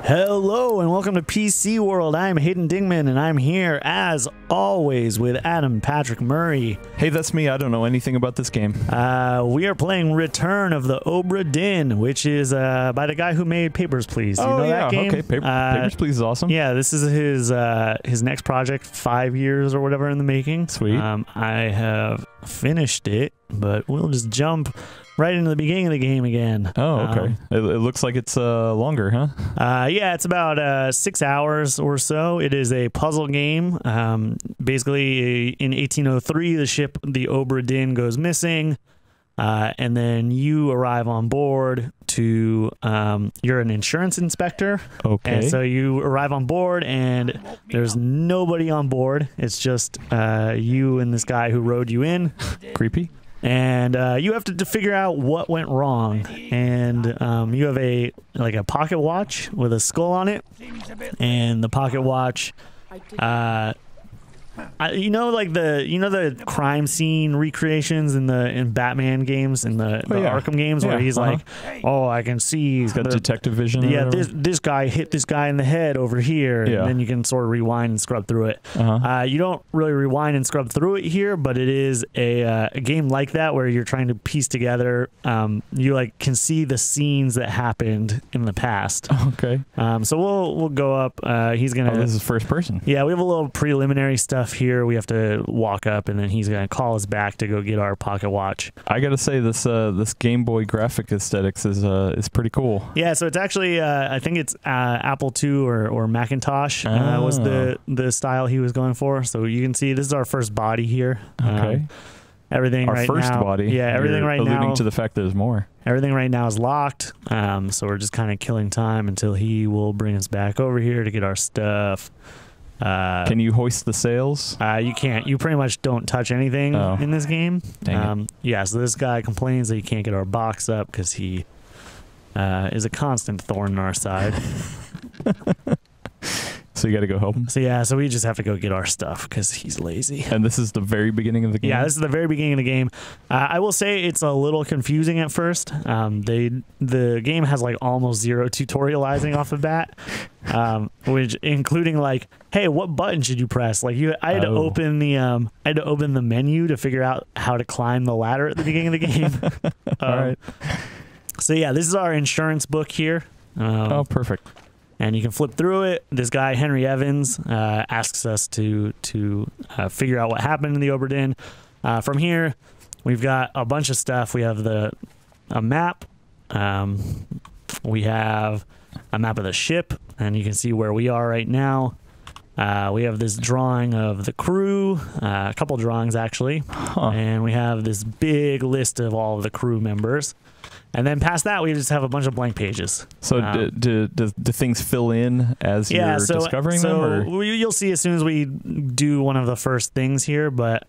Hello and welcome to PC World. I'm Hayden Dingman and I'm here as always with Adam Patrick Murray. Hey, that's me. I don't know anything about this game. We are playing Return of the Obra Dinn, which is by the guy who made Papers, Please. You know that game? Okay. Papers, Please is awesome. Yeah, this is his next project, 5 years or whatever in the making. Sweet. I have finished it, but we'll just jump right into the beginning of the game again. Oh, okay. It looks like it's longer, huh? Yeah, it's about 6 hours or so. It is a puzzle game. Basically, in 1803, the ship, the Obra Dinn, goes missing. And then you arrive on board to, you're an insurance inspector. Okay. And so you arrive on board and there's nobody on board. It's just you and this guy who rowed you in. Creepy. And you have to figure out what went wrong. And you have a pocket watch with a skull on it. And the pocket watch, the crime scene recreations in Batman games, in the Arkham games, where he's like, oh, I can see he's got detective vision. Yeah, this guy hit this guy in the head over here, and then you can sort of rewind and scrub through it. You don't really rewind and scrub through it here, but it is a game like that where you're trying to piece together. You can see the scenes that happened in the past. Okay. So we'll go up. He's gonna. Oh, this is first person. Yeah, we have a little preliminary stuff here. We have to walk up, and then he's gonna call us back to go get our pocket watch. I gotta say, this Game Boy graphic aesthetics is pretty cool. Yeah, so it's actually I think it's Apple II or Macintosh was the style he was going for. So you can see this is our first body here. Okay. Everything our right first now. body. Yeah, everything right now. Alluding to the fact there's more. Everything right now is locked. So we're just kind of killing time until he will bring us back over here to get our stuff. Can you hoist the sails? You can't. You pretty much don't touch anything in this game. Dang it. Yeah, so this guy complains that he can't get our box up because he is a constant thorn in our side. So you got to go help him? So yeah, so we just have to go get our stuff because he's lazy. And this is the very beginning of the game? Yeah, this is the very beginning of the game. I will say it's a little confusing at first. The game has almost zero tutorializing off the bat, which including hey, what button should you press? I had to open the menu to figure out how to climb the ladder at the beginning of the game. All right. So yeah, this is our insurance book here. Oh, perfect. And you can flip through it. This guy, Henry Evans, asks us to figure out what happened in the Obra Dinn. From here, we've got a bunch of stuff. We have a map. We have a map of the ship, and you can see where we are right now. We have this drawing of the crew, a couple drawings actually, and we have this big list of all of the crew members. And then past that, we just have a bunch of blank pages. So do things fill in as you're discovering them? Or? You'll see as soon as we do one of the first things here, but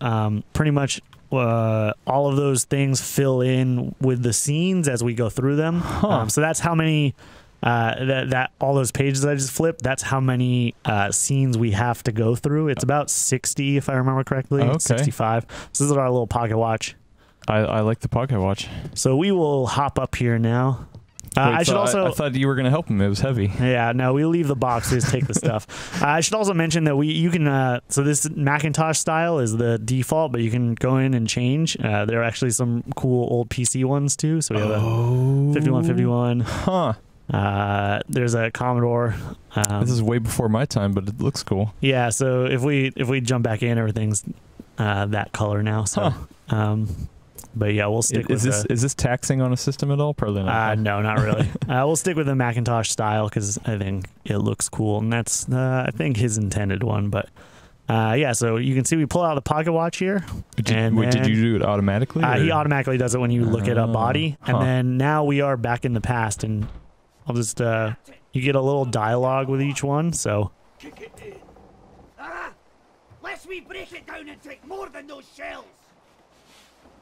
pretty much all of those things fill in with the scenes as we go through them. So that's how many, all those pages I just flipped, that's how many scenes we have to go through. It's about 60, if I remember correctly. Okay. 65. So this is our little pocket watch. I like the pocket watch. So we will hop up here now. Wait, I thought you were going to help him. It was heavy. Yeah, no, we leave the box. We just take the stuff. I should also mention that you can. So this Macintosh style is the default, but you can go in and change. There are actually some cool old PC ones too. So we have a 5151. Huh. There's a Commodore. This is way before my time, but it looks cool. Yeah. So if we jump back in, everything's that color now. So. But yeah, we'll stick with is this taxing on a system at all? Probably not. No, not really. We'll stick with the Macintosh style because I think it looks cool, and that's I think his intended one. But yeah, so you can see we pull out the pocket watch here. Did you do it automatically? He automatically does it when you look at a body, and then now we are back in the past, and I'll just you get a little dialogue with each one. So. Lest we break it down and take more than those shells.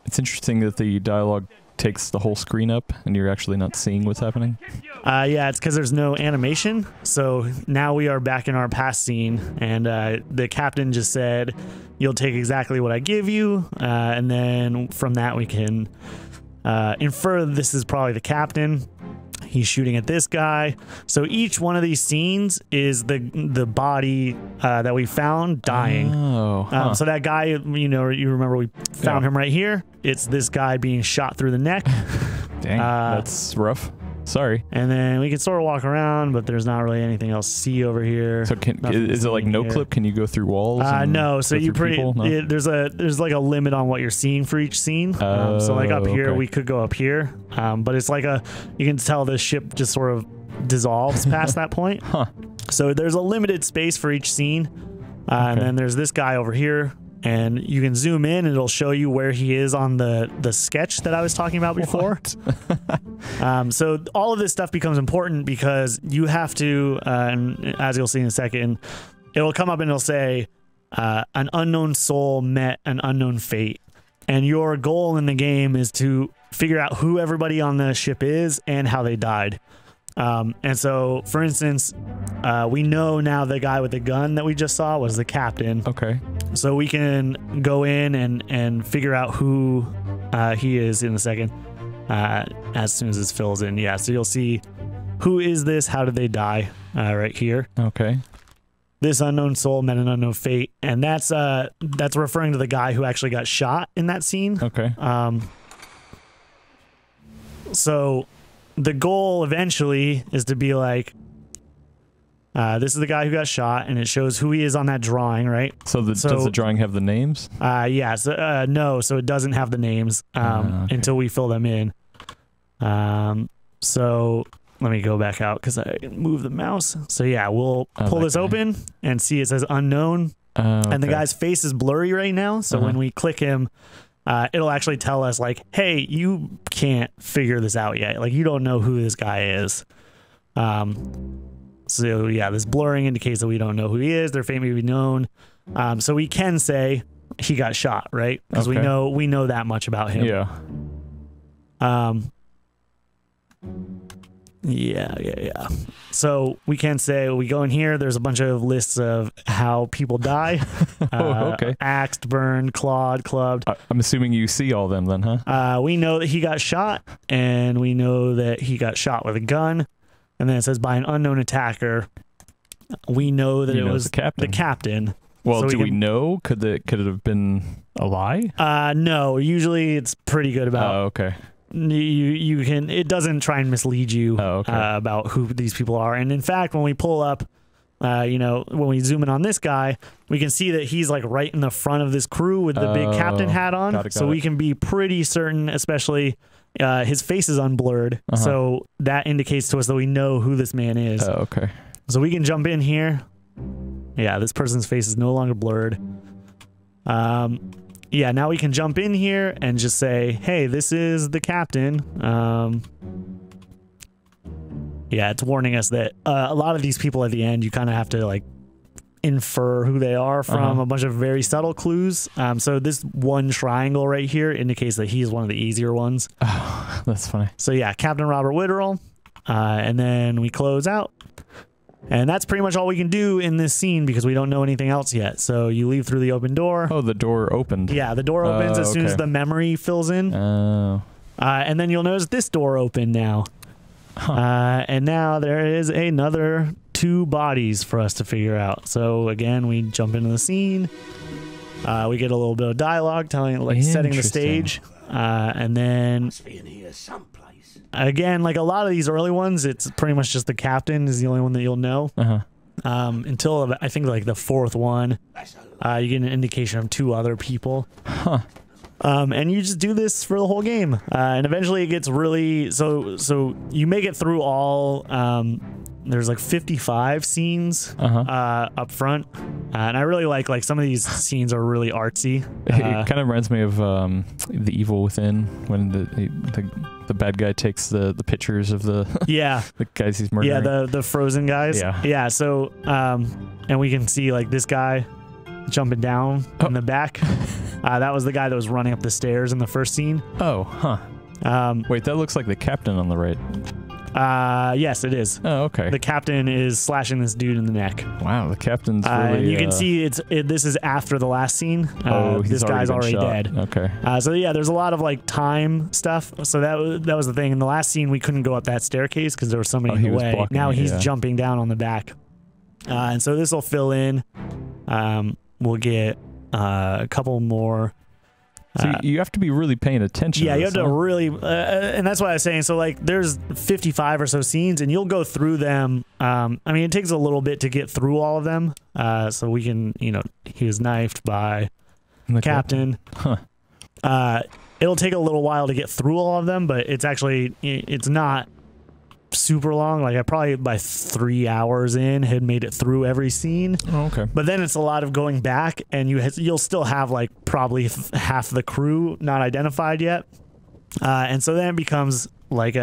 It's interesting that the dialogue takes the whole screen up and you're actually not seeing what's happening. Yeah, it's because there's no animation. So now we are back in our past scene, and the captain just said, "You'll take exactly what I give you," and then from that we can infer this is probably the captain. He's shooting at this guy. So each one of these scenes is the body that we found dying. Oh. Huh. So that guy, you know, you remember we found him right here. It's this guy being shot through the neck. Dang, that's rough. Sorry. And then we can sort of walk around, but there's not really anything else to see over here. So is it like no clip? Can you go through walls? No. So you No? there's like a limit on what you're seeing for each scene. So like up here, we could go up here, but it's like you can tell the ship just sort of dissolves past that point. Huh. So there's a limited space for each scene, and then there's this guy over here. And you can zoom in and it'll show you where he is on the sketch that I was talking about before. So all of this stuff becomes important because you have to, and as you'll see in a second, it'll come up and it'll say, an unknown soul met an unknown fate. And your goal in the game is to figure out who everybody on the ship is and how they died. And so, for instance, we know now the guy with the gun that we just saw was the captain. Okay. So we can go in and figure out who he is in a second as soon as this fills in. Yeah, so you'll see who is this, how did they die right here. Okay. This unknown soul met an unknown fate, and that's referring to the guy who actually got shot in that scene. Okay. So the goal eventually is to be like, this is the guy who got shot, and it shows who he is on that drawing, right? So does the drawing have the names? Yeah. So, no, so it doesn't have the names until we fill them in. So let me go back out because I move the mouse. So yeah, we'll pull this open and see it says unknown. And the guy's face is blurry right now. So when we click him, it'll actually tell us like, hey, you can't figure this out yet. Like you don't know who this guy is. So yeah, this blurring indicates that we don't know who he is. Their fate may be known. So we can say he got shot, right? Because we know that much about him. Yeah. Yeah. So we can say we go in here. There's a bunch of lists of how people die. Okay. Axed, burned, clawed, clubbed. I'm assuming you see all them then, huh? We know that he got shot, and we know that he got shot with a gun. And then it says by an unknown attacker. We know that it was the captain. Well, do we know? Could it have been a lie? No. Usually it's pretty good about. Oh, okay. You can. It doesn't try and mislead you about who these people are. And in fact, when we pull up, when we zoom in on this guy, we can see that he's like right in the front of this crew with the big captain hat on. Got it. We can be pretty certain, especially. His face is unblurred, so that indicates to us that we know who this man is. Oh, okay. So we can jump in here. Yeah, this person's face is no longer blurred. Yeah, now we can jump in here and just say, hey, this is the captain. Yeah, it's warning us that a lot of these people at the end, you kind of have to like infer who they are from a bunch of very subtle clues. So this one triangle right here indicates that he's one of the easier ones. Oh, that's funny. So yeah, Captain Robert Witterell. And then we close out. And that's pretty much all we can do in this scene because we don't know anything else yet. So you leave through the open door. Oh, the door opened. Yeah, the door opens as soon as the memory fills in. Oh. And then you'll notice this door open now. And now there is another 2 bodies for us to figure out. So again, we jump into the scene. We get a little bit of dialogue setting the stage. And then Must be in here someplace. again, like a lot of these early ones, it's pretty much just the captain is the only one that you'll know. Until I think like the 4th one, you get an indication of 2 other people. And you just do this for the whole game. And eventually it gets really... So you make it through all... there's like 55 scenes up front. And I really like some of these scenes are really artsy. It kind of reminds me of The Evil Within, when the bad guy takes the pictures of the the guys he's murdering. Yeah, the frozen guys. Yeah. So and we can see like this guy jumping down in the back. That was the guy that was running up the stairs in the first scene. Oh, huh. Wait, that looks like the captain on the right. Yes, it is. Oh, okay. The captain is slashing this dude in the neck. Wow, the captain's really... and you can see this is after the last scene. This guy's already dead. Okay. So yeah, there's a lot of like time stuff. So that was the thing. In the last scene, we couldn't go up that staircase because there was somebody in the way. Now he's jumping down on the back. And so this will fill in. We'll get a couple more... So you have to be really paying attention. Yeah, you have to really, and that's what I was saying. So like, there's 55 or so scenes, and you'll go through them. I mean, it takes a little bit to get through all of them. So we can, he was knifed by the captain. Huh. It'll take a little while to get through all of them, but it's not super long. Like I probably by 3 hours in had made it through every scene. Oh, okay. But then it's a lot of going back, and you'll still have like probably half the crew not identified yet. And so then it becomes like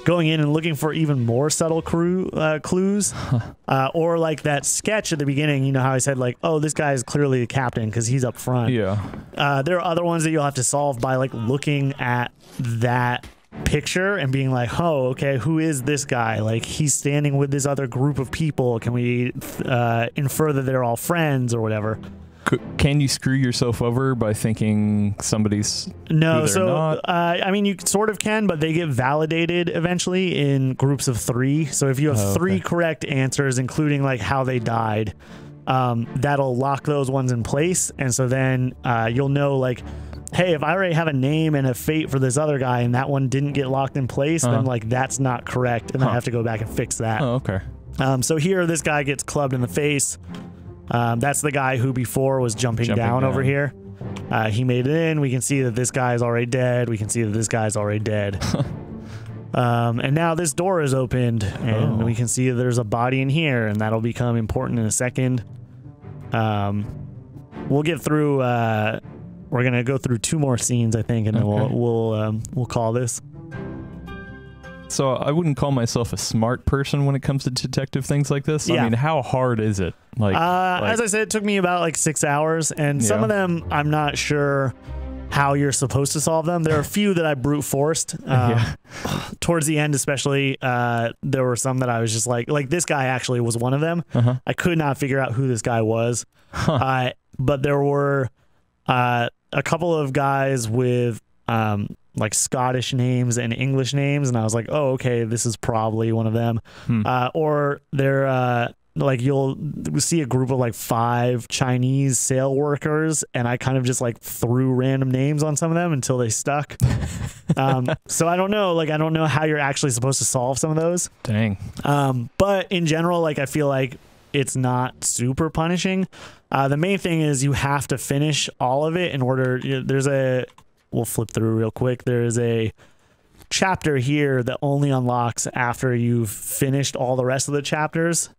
going in and looking for even more subtle clues, or like that sketch at the beginning. You know how I said like, oh, this guy is clearly the captain because he's up front. Yeah. There are other ones that you'll have to solve by like looking at that picture and being like, oh, okay, who is this guy? Like he's standing with this other group of people. Can we infer that they're all friends or whatever? Can you screw yourself over by thinking somebody's no? So I mean, you sort of can, but they get validated eventually in groups of 3. So if you have 3 correct answers, including like how they died, that'll lock those ones in place, and so then you'll know like, hey, if I already have a name and a fate for this other guy and that one didn't get locked in place, then like that's not correct, and I have to go back and fix that. Oh, okay. So here, this guy gets clubbed in the face. That's the guy who before was jumping down over here. He made it in. We can see that this guy is already dead. We can see that this guy's already dead. And now this door is opened, and we can see that there's a body in here, and that'll become important in a second. We'll get through... we're gonna go through 2 more scenes, I think, and then we'll call this. So I wouldn't call myself a smart person when it comes to detective things like this. Yeah. I mean, how hard is it? As I said, it took me about like 6 hours, and some of them I'm not sure how you're supposed to solve them. There are a few that I brute forced. Towards the end, especially, there were some that I was just like this guy actually was one of them. I could not figure out who this guy was, but there were a couple of guys with like Scottish names and English names, and I was like, oh, okay, this is probably one of them. Or they're like, you'll see a group of like 5 Chinese sail workers, and I kind of just like threw random names on some of them until they stuck. So I don't know, I don't know how you're actually supposed to solve some of those. Dang. But in general, like I feel like it's not super punishing. The main thing is you have to finish all of it in order. We'll flip through real quick. There's a chapter here that only unlocks after you've finished all the rest of the chapters.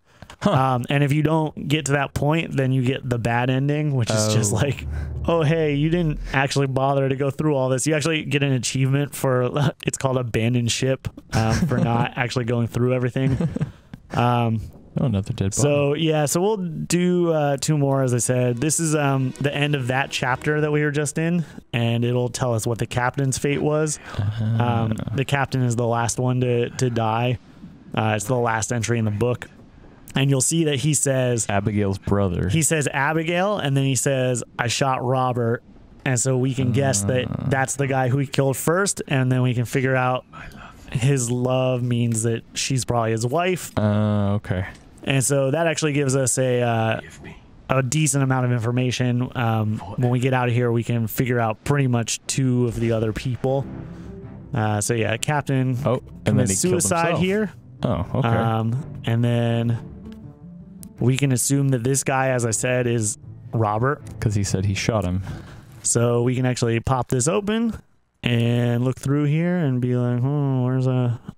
And if you don't get to that point, then you get the bad ending, which is just like, oh, hey, you didn't actually bother to go through all this. You actually get an achievement for, it's called Abandoned Ship, for not actually going through everything. Oh, another dead body. So, yeah, so we'll do 2 more, as I said. This is the end of that chapter that we were just in, and it'll tell us what the captain's fate was. The captain is the last one to die. It's the last entry in the book. And you'll see that he says... Abigail's brother. He says Abigail, and then he says, I shot Robert. And so we can guess that that's the guy who he killed first, and then we can figure out his love means that she's probably his wife. Okay. And so that actually gives us a decent amount of information. When we get out of here, we can figure out pretty much 2 of the other people. So yeah, Captain commits suicide here. Oh, okay. And then we can assume that this guy, as I said, is Robert. Because he said he shot him. So we can actually pop this open and look through here and be like, oh, where's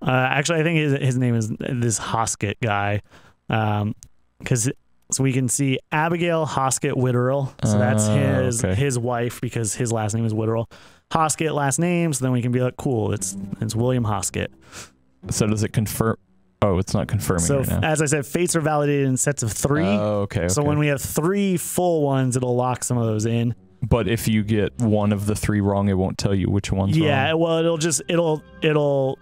actually, I think his name is this Hoskett guy. So we can see Abigail Hoskett Witterell. So that's his wife, because his last name is Witterell. Hoskett last name, so then we can be like, cool, it's William Hoskett. So does it confirm? Oh, it's not confirming right now. As I said, fates are validated in sets of 3. Okay. So when we have 3 full ones, it'll lock some of those in. But if you get one of the 3 wrong, it won't tell you which one's wrong. Yeah, well, it'll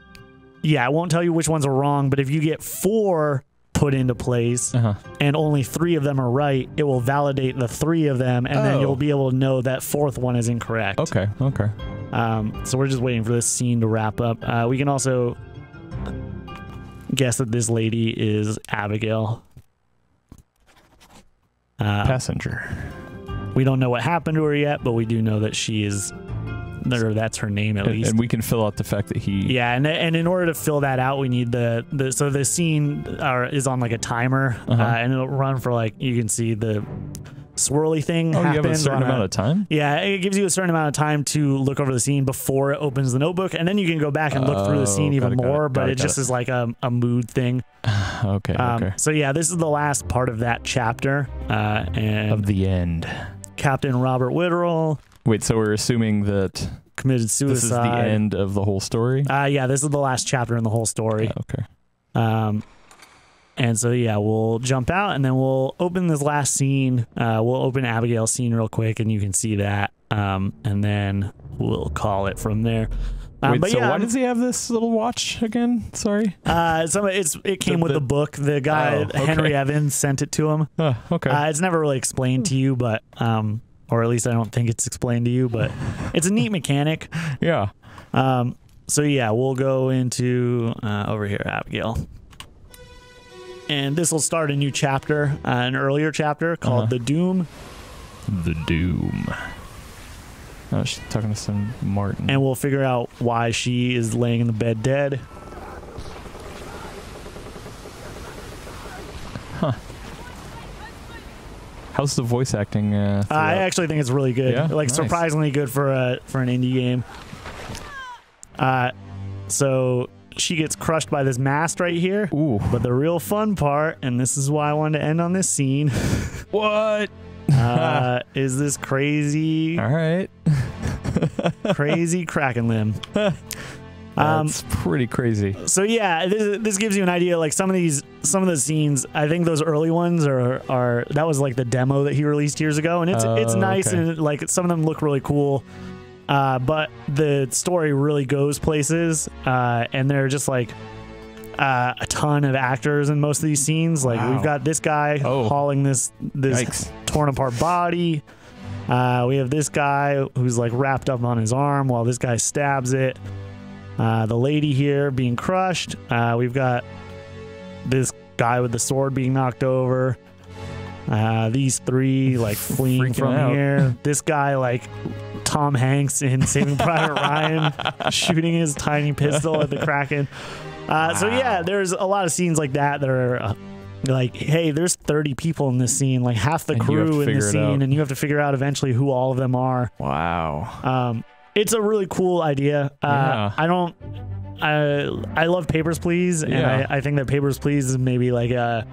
yeah, I won't tell you which ones are wrong, but if you get 4 put into place and only 3 of them are right, it will validate the 3 of them, and then you'll be able to know that 4th one is incorrect. Okay. So we're just waiting for this scene to wrap up. We can also guess that this lady is Abigail. Passenger. We don't know what happened to her yet, but we do know that she is, or that's her name at least. And we can fill out the fact that he... Yeah, and in order to fill that out, we need so the scene is on like a timer, and it'll run for like, you can see the swirly thing happens. You have a certain amount of time? Yeah, it gives you a certain amount of time to look over the scene before it opens the notebook, and then you can go back and look through the scene even more, but it just is like a mood thing. Okay. So yeah, this is the last part of that chapter. And of the end. Captain Robert Witterell. Wait, so we're assuming that committed suicide. This is the end of the whole story? Yeah, this is the last chapter in the whole story. Okay. And so, yeah, we'll jump out and then we'll open this last scene. We'll open Abigail's scene real quick and you can see that. And then we'll call it from there. Wait, so why does he have this little watch again? Sorry. It came with the book. The guy, Henry Evans, sent it to him. Okay. It's never really explained to you, but, or at least I don't think it's explained to you, but it's a neat mechanic. Yeah. So yeah, we'll go into, over here, Abigail. And this will start a new chapter, an earlier chapter called The Doom. The Doom. Oh, she's talking to some Martin. And we'll figure out why she is laying in the bed dead. Huh. How's the voice acting? I actually think it's really good. Yeah? Like, nice. surprisingly good for an indie game. So she gets crushed by this mast right here. Ooh. But the real fun part, and this is why I wanted to end on this scene. What? Is this crazy? All right. Crazy Kraken limb. That's pretty crazy. So yeah, this gives you an idea. Like some of the scenes, I think those early ones are that was like the demo that he released years ago, and it's nice and like some of them look really cool. But the story really goes places, and they're just like a ton of actors in most of these scenes. Like we've got this guy hauling this Yikes. torn apart body. We have this guy who's like wrapped up on his arm while this guy stabs it. The lady here being crushed. We've got this guy with the sword being knocked over. These 3 like fleeing from here. This guy like Tom Hanks in Saving Private Ryan shooting his tiny pistol at the Kraken. So yeah, there's a lot of scenes like that are like, hey, there's 30 people in this scene, like half the crew in the scene, and you have to figure out eventually who all of them are. Wow. It's a really cool idea. Yeah. I love Papers, Please, and I think that Papers, Please is maybe like a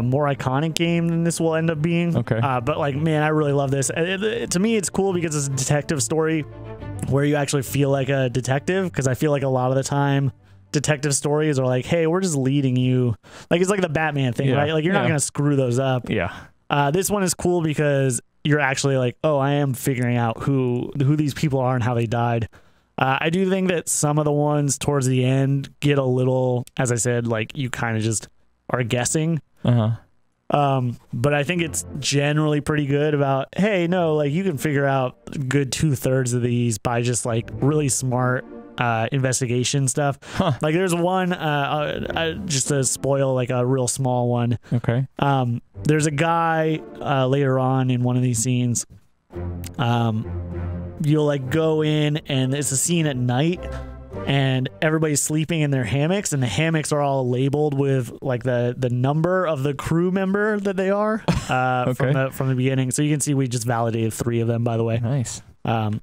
more iconic game than this will end up being. Okay. But like, man, I really love this. To me, it's cool because it's a detective story where you actually feel like a detective, because I feel like a lot of the time detective stories are like, hey, we're just leading you. Like, it's like the Batman thing, right? Like, you're not going to screw those up. Yeah. This one is cool because you're actually like, oh, I am figuring out who these people are and how they died. I do think that some of the ones towards the end get a little, as I said, like you kind of just are guessing. But I think it's generally pretty good about, hey, no, like you can figure out good 2/3 of these by just like really smart investigation stuff. Like there's one, just to spoil like a real small one. Okay. There's a guy later on in one of these scenes. You'll like go in and it's a scene at night and everybody's sleeping in their hammocks, and the hammocks are all labeled with like the number of the crew member that they are from the beginning. So you can see we just validated 3 of them, by the way. Nice.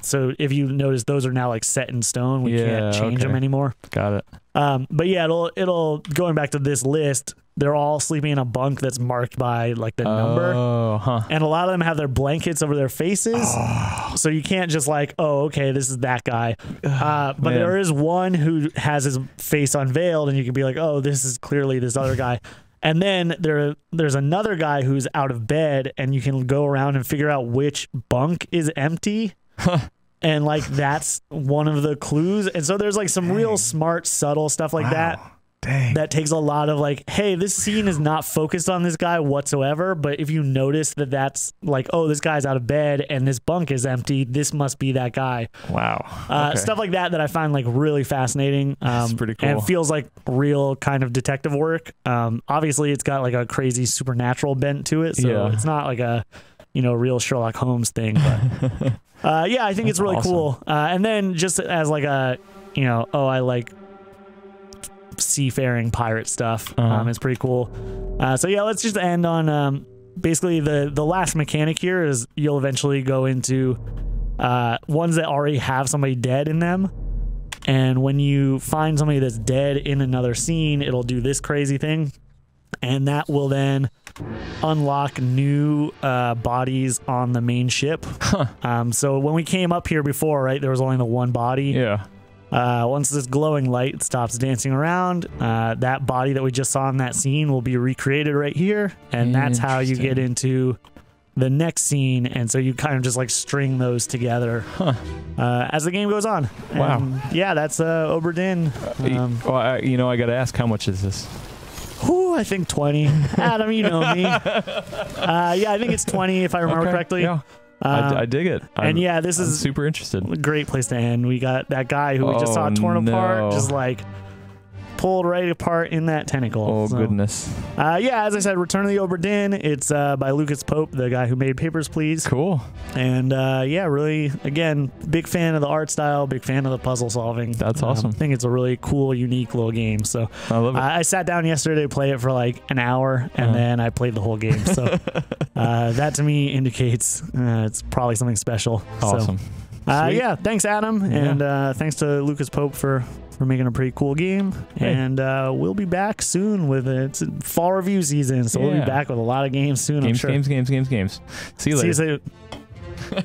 So if you notice, those are now like set in stone. We can't change them anymore. Got it. But yeah, it'll going back to this list, they're all sleeping in a bunk that's marked by like the number. And a lot of them have their blankets over their faces. So you can't just like, oh, okay, this is that guy. But there is one who has his face unveiled and you can be like, oh, this is clearly this other guy. And then there's another guy who's out of bed and you can go around and figure out which bunk is empty. And like that's one of the clues. And so there's like some real smart, subtle stuff like that. Dang. That takes a lot of like, hey, this scene is not focused on this guy whatsoever. But if you notice that that's like, oh, this guy's out of bed and this bunk is empty, this must be that guy. Wow. Okay. Stuff like that I find like really fascinating. That's pretty cool. And it feels like real kind of detective work. Obviously, it's got like a crazy supernatural bent to it. So it's not like a, real Sherlock Holmes thing. But yeah, I think it's really cool. And then just as like a, I like seafaring pirate stuff. It's pretty cool. So yeah, let's just end on basically the last mechanic here is you'll eventually go into ones that already have somebody dead in them. And when you find somebody that's dead in another scene, it'll do this crazy thing. And that will then unlock new bodies on the main ship. So when we came up here before, right, there was only the one body. Yeah. Once this glowing light stops dancing around, that body that we just saw in that scene will be recreated right here. And that's how you get into the next scene. And so you kind of just like string those together as the game goes on. Wow. And yeah, that's Obra Dinn. I got to ask, how much is this? I think 20. Adam, you know me. Yeah, I think it's 20 if I remember correctly. Yeah. I dig it. And yeah, this is super interested. A great place to end. We got that guy who we just saw torn apart, just like pulled right apart in that tentacle. Oh, so, goodness. Yeah, as I said, Return of the Obra Dinn. It's by Lucas Pope, the guy who made Papers, Please. Cool. And yeah, really, again, big fan of the art style, big fan of the puzzle solving. That's awesome. I think it's a really cool, unique little game. So I love it. I sat down yesterday to play it for like an hour, and then I played the whole game. So that to me indicates it's probably something special. Awesome. So, yeah, thanks, Adam. And thanks to Lucas Pope for making a pretty cool game. Hey. And we'll be back soon with it's fall review season, so we'll be back with a lot of games soon. Games. See you later. See you soon.